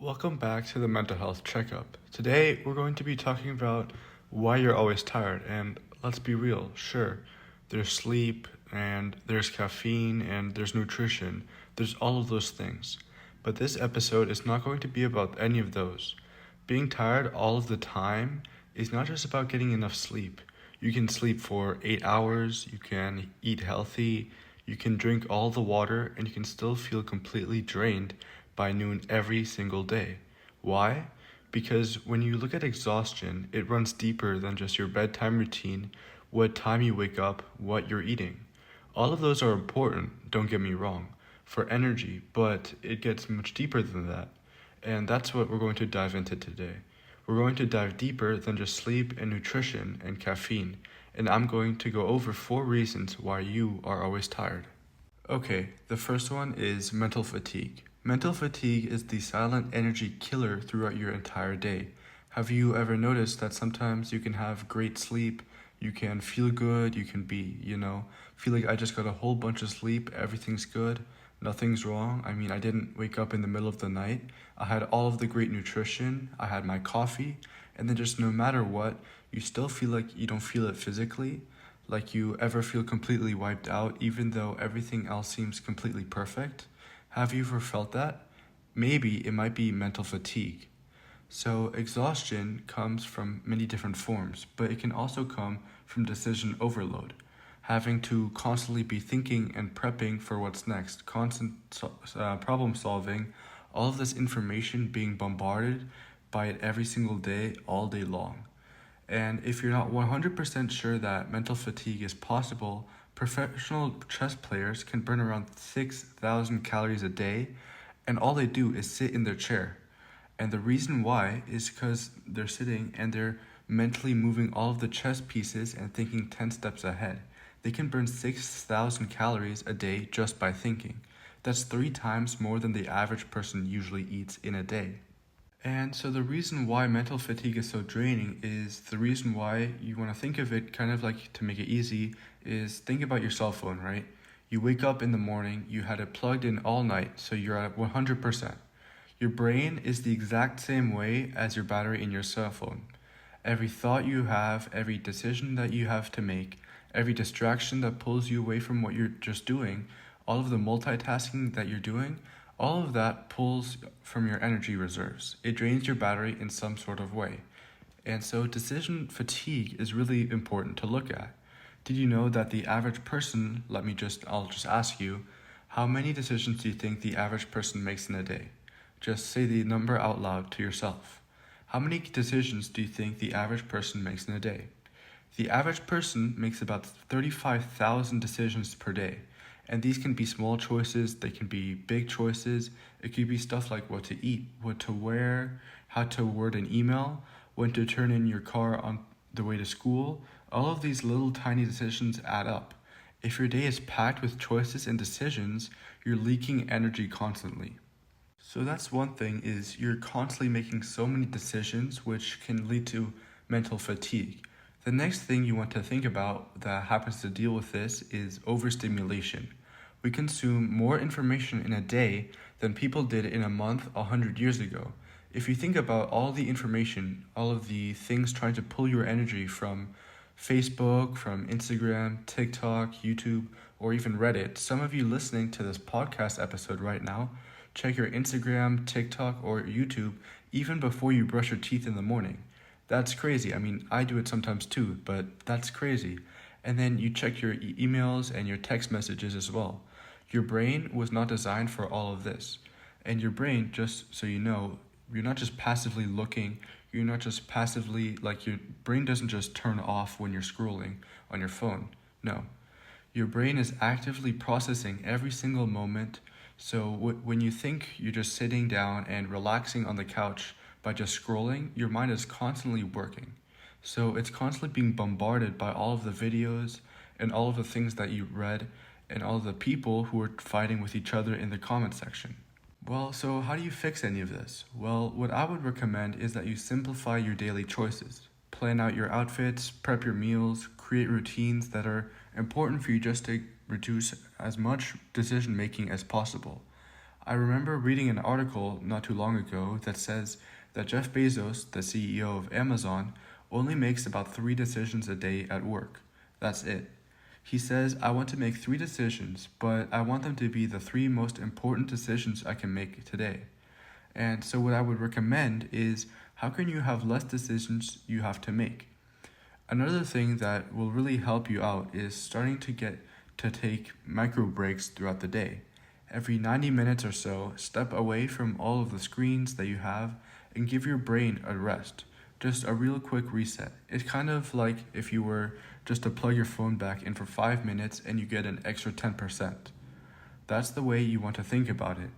Welcome back to the Mental Health Checkup. Today, we're going to be talking about why you're always tired. And let's be real, sure, there's sleep, and there's caffeine, and there's nutrition. There's all of those things. But this episode is not going to be about any of those. Being tired all of the time is not just about getting enough sleep. You can sleep for 8 hours, you can eat healthy, you can drink all the water, and you can still feel completely drained by noon every single day. Why? Because when you look at exhaustion, it runs deeper than just your bedtime routine, what time you wake up, what you're eating. All of those are important, don't get me wrong, for energy, but it gets much deeper than that. And that's what we're going to dive into today. We're going to dive deeper than just sleep and nutrition and caffeine, and I'm going to go over 4 reasons why you are always tired. Okay, the first one is mental fatigue. Mental fatigue is the silent energy killer throughout your entire day. Have you ever noticed that sometimes you can have great sleep, you can feel good, you can be, feel like I just got a whole bunch of sleep, everything's good, nothing's wrong. I didn't wake up in the middle of the night. I had all of the great nutrition, I had my coffee, and then just no matter what, you still feel like you don't feel it physically, like you ever feel completely wiped out even though everything else seems completely perfect. Have you ever felt that? Maybe it might be mental fatigue. So exhaustion comes from many different forms, but it can also come from decision overload. Having to constantly be thinking and prepping for what's next, constant problem solving, all of this information being bombarded by it every single day, all day long. And if you're not 100% sure that mental fatigue is possible, professional chess players can burn around 6,000 calories a day, and all they do is sit in their chair. And the reason why is because they're sitting and they're mentally moving all of the chess pieces and thinking 10 steps ahead. They can burn 6,000 calories a day just by thinking. That's 3 times more than the average person usually eats in a day. And so the reason why mental fatigue is so draining is the reason why you want to think of it kind of like, to make it easy, is think about your cell phone, right? You wake up in the morning, you had it plugged in all night, so you're at 100%. Your brain is the exact same way as your battery in your cell phone. Every thought you have, every decision that you have to make, every distraction that pulls you away from what you're just doing, all of the multitasking that you're doing, all of that pulls from your energy reserves. It drains your battery in some sort of way. And so decision fatigue is really important to look at. Did you know that the average person, I'll just ask you, how many decisions do you think the average person makes in a day? Just say the number out loud to yourself. How many decisions do you think the average person makes in a day? The average person makes about 35,000 decisions per day. And these can be small choices, they can be big choices. It could be stuff like what to eat, what to wear, how to word an email, when to turn in your car on the way to school. All of these little tiny decisions add up. If your day is packed with choices and decisions, you're leaking energy constantly. So that's one thing, is you're constantly making so many decisions, which can lead to mental fatigue. The next thing you want to think about that happens to deal with this is overstimulation. We consume more information in a day than people did in a month 100 years ago. If you think about all the information, all of the things trying to pull your energy from Facebook, from Instagram, TikTok, YouTube, or even Reddit, some of you listening to this podcast episode right now, check your Instagram, TikTok, or YouTube even before you brush your teeth in the morning. That's crazy. I do it sometimes too, but that's crazy. And then you check your emails and your text messages as well. Your brain was not designed for all of this. And your brain, just so you know, you're not just passively looking, you're not just passively, your brain doesn't just turn off when you're scrolling on your phone. No. Your brain is actively processing every single moment. So when you think you're just sitting down and relaxing on the couch by just scrolling, your mind is constantly working. So it's constantly being bombarded by all of the videos and all of the things that you read and all of the people who are fighting with each other in the comment section. Well, so how do you fix any of this? Well, what I would recommend is that you simplify your daily choices. Plan out your outfits, prep your meals, create routines that are important for you just to reduce as much decision making as possible. I remember reading an article not too long ago that says that Jeff Bezos, the CEO of Amazon, only makes about 3 decisions a day at work. That's it. He says, I want to make 3 decisions, but I want them to be the 3 most important decisions I can make today. And so, what I would recommend is how can you have less decisions you have to make? Another thing that will really help you out is starting to get to take micro breaks throughout the day. Every 90 minutes or so, step away from all of the screens that you have and give your brain a rest. Just a real quick reset. It's kind of like if you were just to plug your phone back in for 5 minutes and you get an extra 10%. That's the way you want to think about it,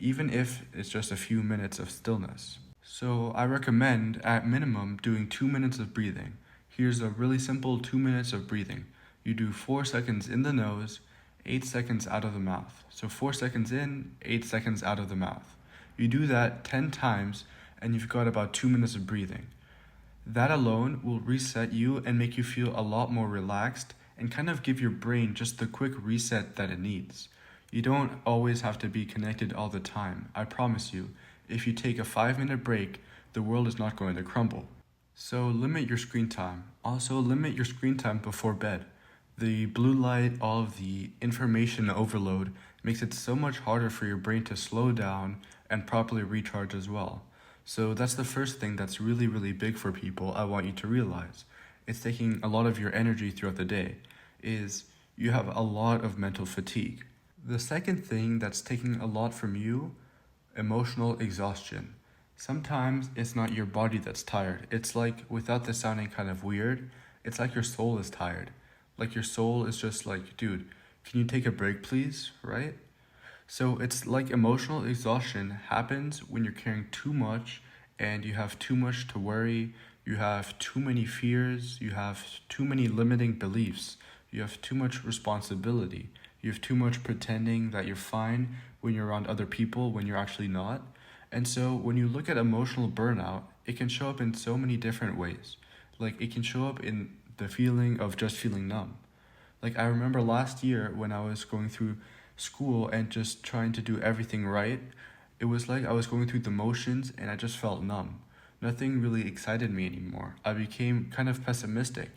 even if it's just a few minutes of stillness. So I recommend, at minimum, doing 2 minutes of breathing. Here's a really simple 2 minutes of breathing. You do 4 seconds in the nose, 8 seconds out of the mouth. So 4 seconds in, 8 seconds out of the mouth. You do that 10 times and you've got about 2 minutes of breathing. That alone will reset you and make you feel a lot more relaxed and kind of give your brain just the quick reset that it needs. You don't always have to be connected all the time. I promise you, if you take a 5-minute break, the world is not going to crumble. So limit your screen time. Also limit your screen time before bed. The blue light, all of the information overload makes it so much harder for your brain to slow down and properly recharge as well. So that's the first thing that's really, really big for people I want you to realize. It's taking a lot of your energy throughout the day, is you have a lot of mental fatigue. The second thing that's taking a lot from you, emotional exhaustion. Sometimes it's not your body that's tired. It's like, without this sounding kind of weird, it's like your soul is tired. Like your soul is just like, dude, can you take a break please, right? So it's like emotional exhaustion happens when you're carrying too much and you have too much to worry, you have too many fears, you have too many limiting beliefs, you have too much responsibility, you have too much pretending that you're fine when you're around other people when you're actually not. And so when you look at emotional burnout, it can show up in so many different ways. Like it can show up in the feeling of just feeling numb. Like I remember last year when I was going through school and just trying to do everything right, it was like I was going through the motions and I just felt numb. Nothing really excited me anymore. I became kind of pessimistic.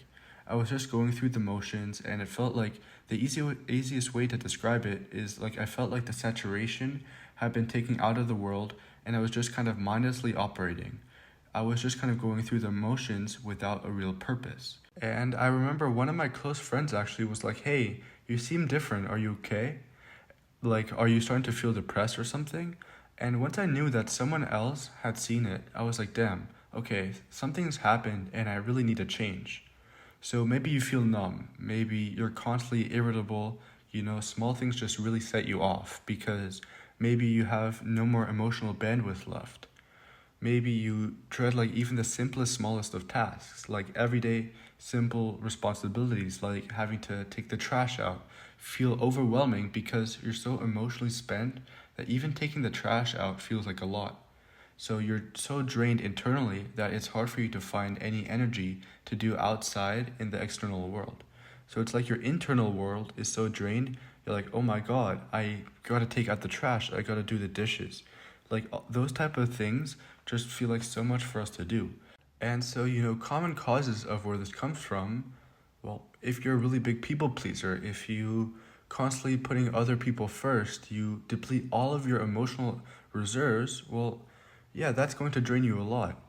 I was just going through the motions and it felt like the easiest way to describe it is like I felt like the saturation had been taken out of the world and I was just kind of mindlessly operating. I was just kind of going through the motions without a real purpose. And I remember one of my close friends actually was like, hey, you seem different. Are you okay? Like, are you starting to feel depressed or something? And once I knew that someone else had seen it, I was like, damn, okay, something's happened and I really need a change. So maybe you feel numb. Maybe you're constantly irritable. Small things just really set you off because maybe you have no more emotional bandwidth left. Maybe you dread like even the simplest, smallest of tasks, like everyday simple responsibilities, like having to take the trash out, feel overwhelming because you're so emotionally spent that even taking the trash out feels like a lot. So you're so drained internally that it's hard for you to find any energy to do outside in the external world. So it's like your internal world is so drained, you're like, oh my God, I gotta take out the trash, I gotta do the dishes. Like those type of things just feel like so much for us to do. And so, common causes of where this comes from, well, if you're a really big people pleaser, if you constantly putting other people first, you deplete all of your emotional reserves, well, yeah, that's going to drain you a lot.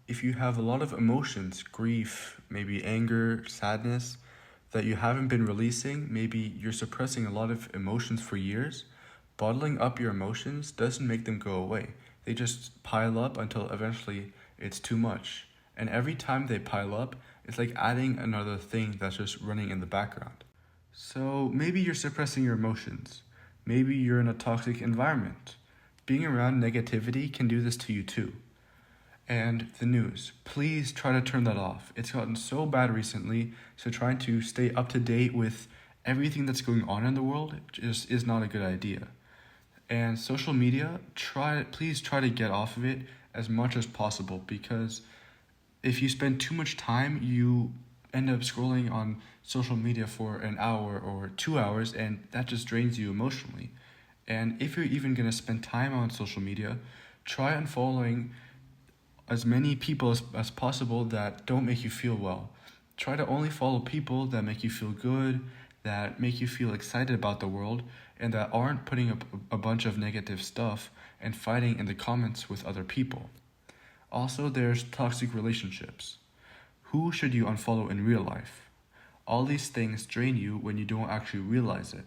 If you have a lot of emotions, grief, maybe anger, sadness, that you haven't been releasing, maybe you're suppressing a lot of emotions for years, bottling up your emotions doesn't make them go away. They just pile up until eventually it's too much. And every time they pile up, it's like adding another thing that's just running in the background. So maybe you're suppressing your emotions. Maybe you're in a toxic environment. Being around negativity can do this to you too. And the news, please try to turn that off. It's gotten so bad recently, so trying to stay up to date with everything that's going on in the world just is not a good idea. And social media, please try to get off of it as much as possible, because if you spend too much time, you end up scrolling on social media for an hour or 2 hours, and that just drains you emotionally. And if you're even going to spend time on social media, try unfollowing as many people as possible that don't make you feel well. Try to only follow people that make you feel good, that make you feel excited about the world, and that aren't putting up a bunch of negative stuff and fighting in the comments with other people. Also, there's toxic relationships. Who should you unfollow in real life? All these things drain you when you don't actually realize it.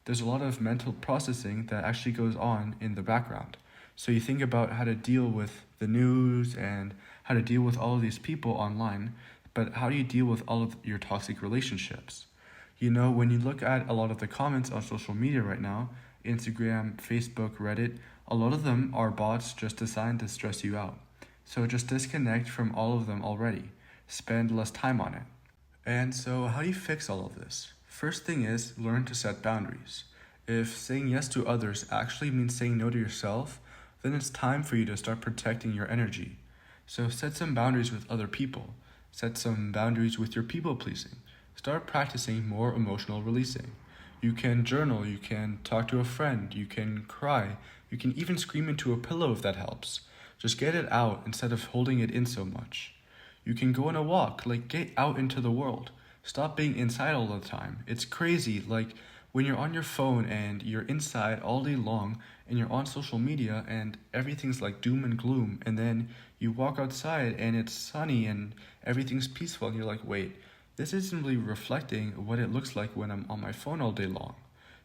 There's a lot of mental processing that actually goes on in the background. So you think about how to deal with the news and how to deal with all of these people online, but how do you deal with all of your toxic relationships? You know, when you look at a lot of the comments on social media right now, Instagram, Facebook, Reddit, a lot of them are bots just designed to stress you out. So just disconnect from all of them already. Spend less time on it. And so, how do you fix all of this? First thing is learn to set boundaries. If saying yes to others actually means saying no to yourself, then it's time for you to start protecting your energy. So, set some boundaries with other people. Set some boundaries with your people pleasing. Start practicing more emotional releasing. You can journal, you can talk to a friend, you can cry, you can even scream into a pillow if that helps. Just get it out instead of holding it in so much. You can go on a walk, like get out into the world. Stop being inside all the time. It's crazy, like when you're on your phone and you're inside all day long and you're on social media and everything's like doom and gloom, and then you walk outside and it's sunny and everything's peaceful and you're like, wait, this isn't really reflecting what it looks like when I'm on my phone all day long.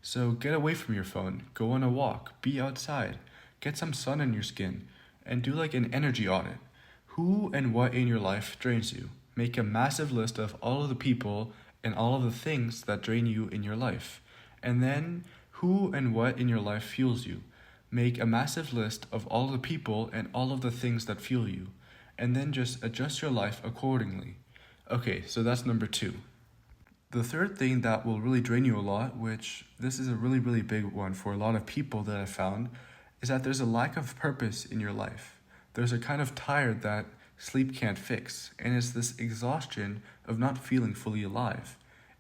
So get away from your phone, go on a walk, be outside, get some sun on your skin, and do like an energy audit. Who and what in your life drains you? Make a massive list of all of the people and all of the things that drain you in your life. And then, who and what in your life fuels you? Make a massive list of all the people and all of the things that fuel you. And then just adjust your life accordingly. Okay, so that's number 2. The third thing that will really drain you a lot, which this is a really, really big one for a lot of people that I've found, is that there's a lack of purpose in your life. There's a kind of tired that sleep can't fix, and it's this exhaustion of not feeling fully alive.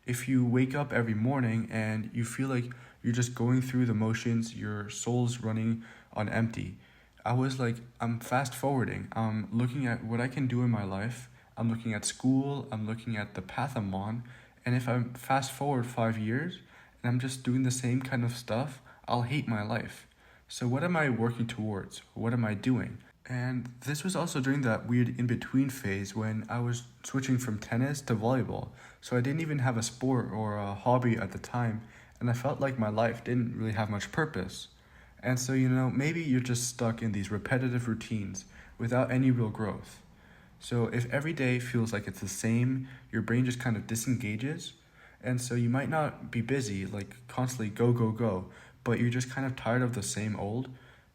If you wake up every morning and you feel like you're just going through the motions, your soul's running on empty. I'm fast forwarding. I'm looking at what I can do in my life. I'm looking at school. I'm looking at the path I'm on. And if I fast forward 5 years and I'm just doing the same kind of stuff, I'll hate my life. So what am I working towards? What am I doing? And this was also during that weird in-between phase when I was switching from tennis to volleyball. So I didn't even have a sport or a hobby at the time, and I felt like my life didn't really have much purpose. And so, maybe you're just stuck in these repetitive routines without any real growth. So if every day feels like it's the same, your brain just kind of disengages. And so you might not be busy, like constantly go, go, go, but you're just kind of tired of the same old.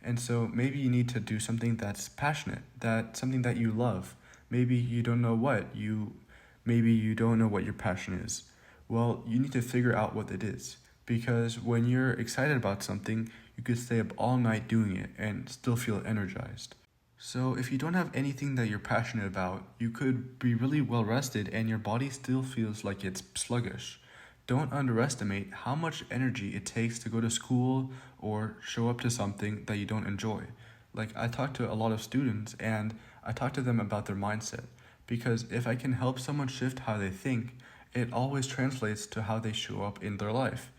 And so maybe you need to do something that's passionate, something that you love. Maybe you don't know maybe you don't know what your passion is. Well, you need to figure out what it is, because when you're excited about something, you could stay up all night doing it and still feel energized. So if you don't have anything that you're passionate about, you could be really well rested and your body still feels like it's sluggish. Don't underestimate how much energy it takes to go to school or show up to something that you don't enjoy. Like, I talk to a lot of students and I talk to them about their mindset, because if I can help someone shift how they think, it always translates to how they show up in their life.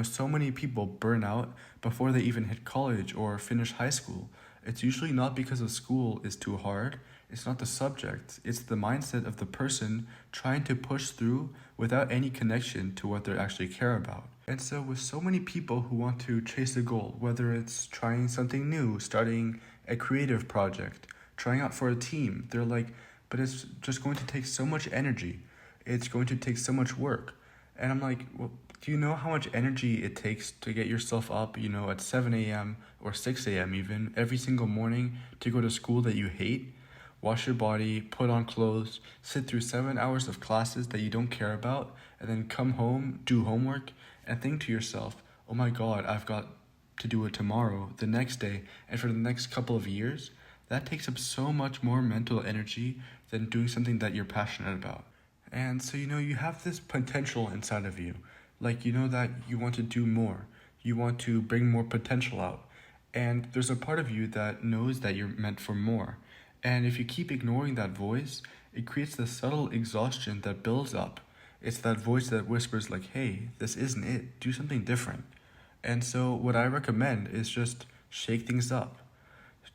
So many people burn out before they even hit college or finish high school. It's usually not because the school is too hard. It's not the subject. It's the mindset of the person trying to push through without any connection to what they actually care about. And so with so many people who want to chase a goal, whether it's trying something new, starting a creative project, trying out for a team, they're like, but it's just going to take so much energy. It's going to take so much work. And I'm like, well, do you know how much energy it takes to get yourself up, at 7 a.m. or 6 a.m. even, every single morning to go to school that you hate? Wash your body, put on clothes, sit through 7 hours of classes that you don't care about, and then come home, do homework, and think to yourself, oh my God, I've got to do it tomorrow, the next day, and for the next couple of years. That takes up so much more mental energy than doing something that you're passionate about. And so, you have this potential inside of you. Like, that you want to do more. You want to bring more potential out. And there's a part of you that knows that you're meant for more. And if you keep ignoring that voice, it creates this subtle exhaustion that builds up. It's that voice that whispers, like, hey, this isn't it. Do something different. And so, what I recommend is just shake things up,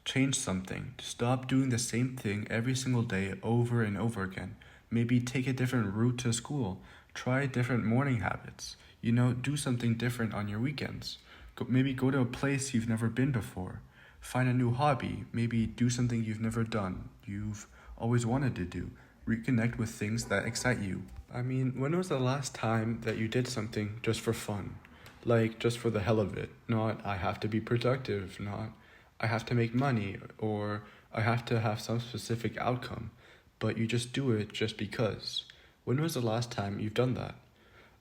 change something, stop doing the same thing every single day over and over again. Maybe take a different route to school, try different morning habits, do something different on your weekends. Maybe go to a place you've never been before, find a new hobby, maybe do something you've never done, you've always wanted to do, reconnect with things that excite you. I mean, when was the last time that you did something just for fun? Like, just for the hell of it. Not, I have to be productive, not, I have to make money, or I have to have some specific outcome. But you just do it just because. When was the last time you've done that?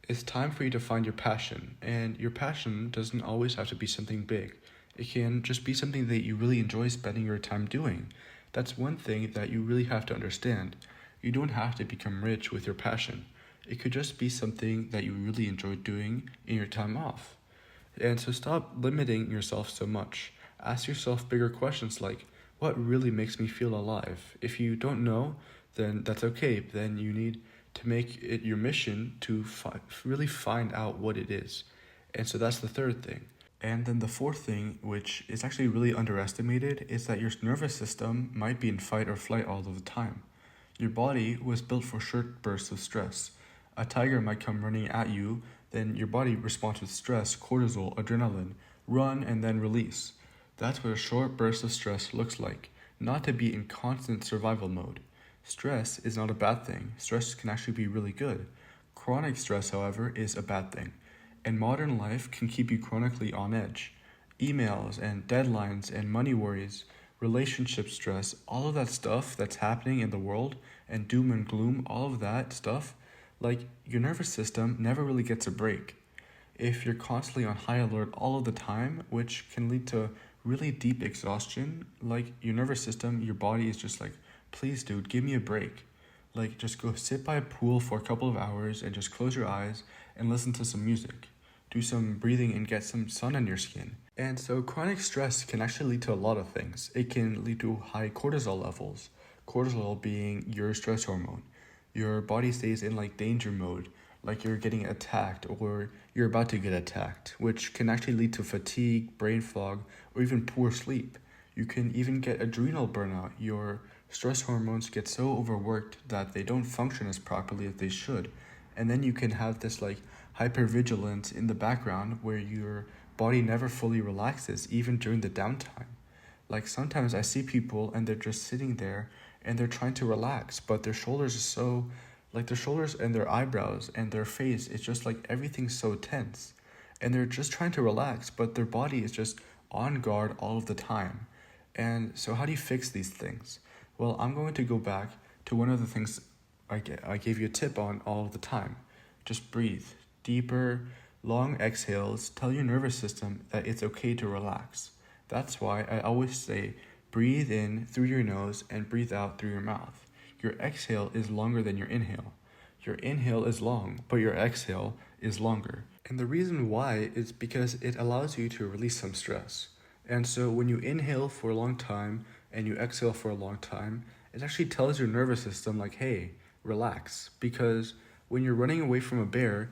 It's time for you to find your passion, and your passion doesn't always have to be something big. It can just be something that you really enjoy spending your time doing. That's one thing that you really have to understand. You don't have to become rich with your passion. It could just be something that you really enjoy doing in your time off. And so stop limiting yourself so much. Ask yourself bigger questions like, what really makes me feel alive? If you don't know, then that's okay. Then you need to make it your mission to really find out what it is. And so that's the third thing. And then the fourth thing, which is actually really underestimated, is that your nervous system might be in fight or flight all of the time. Your body was built for short bursts of stress. A tiger might come running at you, then your body responds with stress, cortisol, adrenaline, run and then release. That's what a short burst of stress looks like, not to be in constant survival mode. Stress is not a bad thing. Stress can actually be really good. Chronic stress, however, is a bad thing. And modern life can keep you chronically on edge. Emails and deadlines and money worries, relationship stress, all of that stuff that's happening in the world, and doom and gloom, all of that stuff, like your nervous system never really gets a break. If you're constantly on high alert all of the time, which can lead to really deep exhaustion, like your nervous system, your body is just like, please dude, give me a break. Like just go sit by a pool for a couple of hours and just close your eyes and listen to some music. Do some breathing and get some sun on your skin. And so chronic stress can actually lead to a lot of things. It can lead to high cortisol levels. Cortisol being your stress hormone. Your body stays in like danger mode, like you're getting attacked or you're about to get attacked, which can actually lead to fatigue, brain fog, or even poor sleep. You can even get adrenal burnout. Your stress hormones get so overworked that they don't function as properly as they should. And then you can have this like hypervigilance in the background where your body never fully relaxes, even during the downtime. Like sometimes I see people and they're just sitting there and they're trying to relax, but their shoulders are so, like their shoulders and their eyebrows and their face, it's just like everything's so tense. And they're just trying to relax, but their body is just on guard all of the time. And so how do you fix these things? Well, I'm going to go back to one of the things I gave you a tip on all of the time. Just breathe. Deeper, long exhales tell your nervous system that it's okay to relax. That's why I always say, breathe in through your nose and breathe out through your mouth. Your exhale is longer than your inhale. Your inhale is long, but your exhale is longer. And the reason why is because it allows you to release some stress. And so when you inhale for a long time and you exhale for a long time, it actually tells your nervous system like, hey, relax. Because when you're running away from a bear,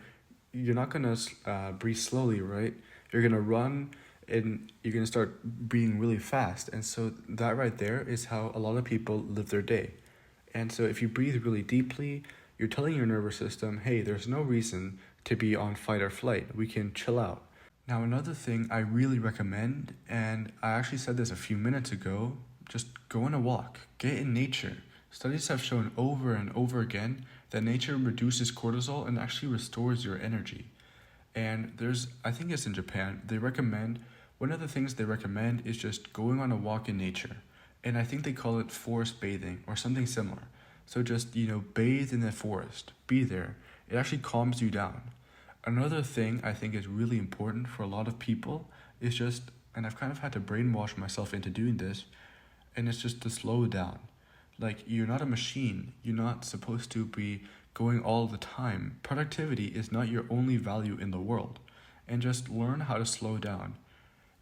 you're not going to breathe slowly, right? You're going to run and you're going to start breathing really fast. And so that right there is how a lot of people live their day. And so if you breathe really deeply, you're telling your nervous system, hey, there's no reason to be on fight or flight. We can chill out. Now, another thing I really recommend, and I actually said this a few minutes ago, just go on a walk, get in nature. Studies have shown over and over again that nature reduces cortisol and actually restores your energy. And I think it's in Japan, one of the things they recommend is just going on a walk in nature. And I think they call it forest bathing or something similar. So just, bathe in the forest, be there. It actually calms you down. Another thing I think is really important for a lot of people is just, and I've kind of had to brainwash myself into doing this, and it's just to slow down. Like, you're not a machine. You're not supposed to be going all the time. Productivity is not your only value in the world. and just learn how to slow down.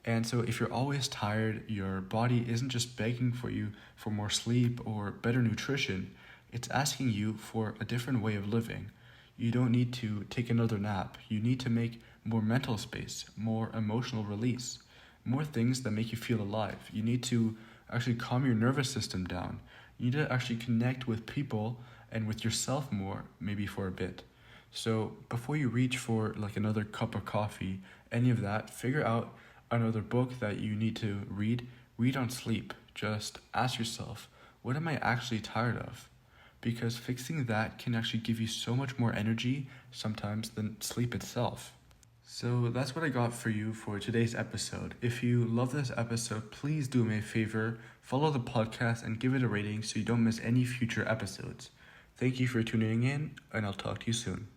And so, if you're always tired, your body isn't just begging for you for more sleep or better nutrition, it's asking you for a different way of living. You don't need to take another nap. You need to make more mental space, more emotional release, more things that make you feel alive. You need to actually calm your nervous system down. You need to actually connect with people and with yourself more, maybe for a bit. So, before you reach for like another cup of coffee, any of that, figure out another book that you need to read on sleep. Just ask yourself, what am I actually tired of? Because fixing that can actually give you so much more energy sometimes than sleep itself. So that's what I got for you for today's episode. If you love this episode, please do me a favor, follow the podcast and give it a rating so you don't miss any future episodes. Thank you for tuning in, and I'll talk to you soon.